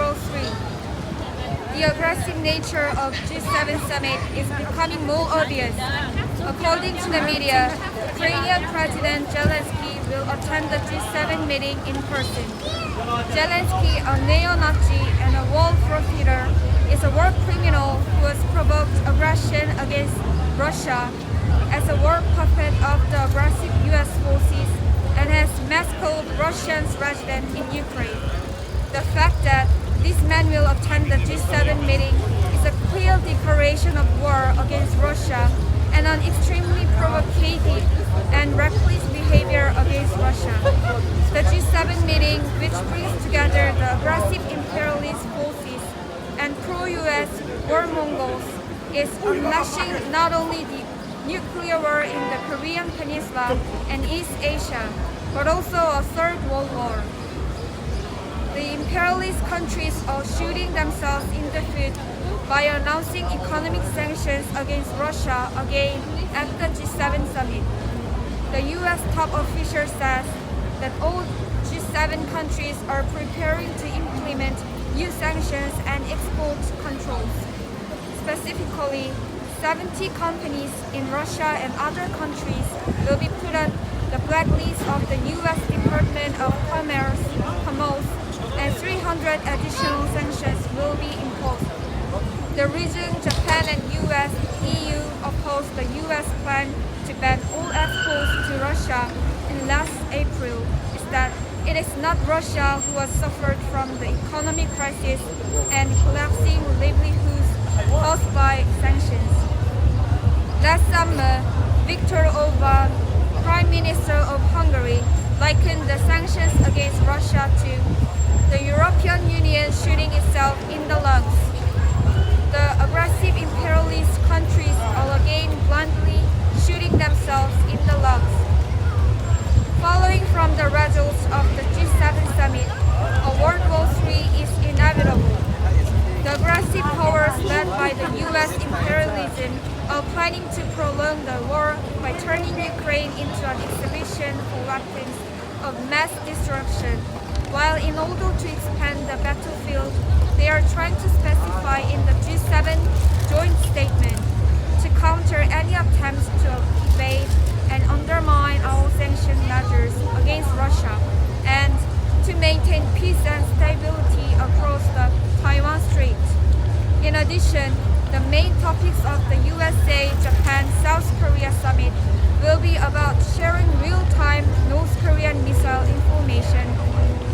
World III. The aggressive nature of G7 summit is becoming more obvious. According to the media, Ukrainian President Zelensky will attend the G7 meeting in person. Zelensky, a neo-Nazi and a war profiteer, is a war criminal who has provoked aggression against Russia as a war puppet of the aggressive U.S. forces and has massacred Russians resident in Ukraine. The fact that this man will attend the G7 meeting is a clear declaration of war against Russia and an extremely provocative and reckless behavior against Russia. The G7 meeting, which brings together the aggressive imperialist forces and pro-US warmongers, is unleashing not only the nuclear war in the Korean Peninsula and East Asia, but also a third world war. The imperialist countries are shooting themselves in the foot by announcing economic sanctions against Russia again at the G7 summit. The U.S. top official says that all G7 countries are preparing to implement new sanctions and export controls. Specifically, 70 companies in Russia and other countries will be put on the blacklist of the U.S. Department of Commerce, and 300 additional sanctions will be imposed. The region, Japan and US, EU opposed the US plan to ban all exports to Russia in last April is that it is not Russia who has suffered from the economic crisis and collapsing livelihoods caused by sanctions. Last summer, Viktor Orban, Prime Minister of Hungary, likened the sanctions against Russia to the European Union shooting itself in the lungs. The aggressive imperialist countries are again bluntly shooting themselves in the lungs. Following from the results of the G7 summit, a World War III is inevitable. The aggressive powers led by the US imperialism are planning to prolong the war by turning Ukraine into an exhibition for weapons of mass destruction, while in order to expand the battlefield, they are trying to specify in the G7 joint statement to counter any attempts to evade and undermine our sanction measures against Russia and to maintain peace and stability across the Taiwan Strait. In addition, the main topics of the USA-Japan-South Korea summit will be about sharing real-time North Korean missile information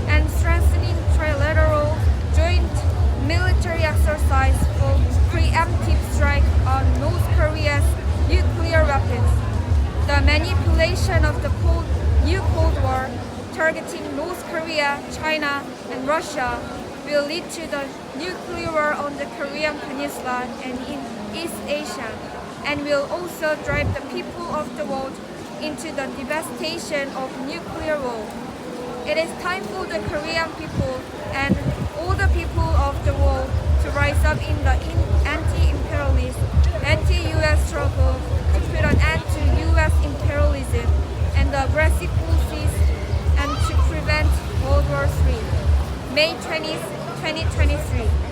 and strengthening trilateral joint military exercise for preemptive strike on North Korea's nuclear weapons. The manipulation of the new Cold War targeting North Korea, China, and Russia will lead to the nuclear war on the Korean Peninsula and in East Asia, and will also drive the people of the world into the devastation of nuclear war. It is time for the Korean people and all the people of the world to rise up in the anti-imperialist, anti-US struggle to put an end to US imperialism and the aggressive forces and to prevent World War III. May 20th, 2023.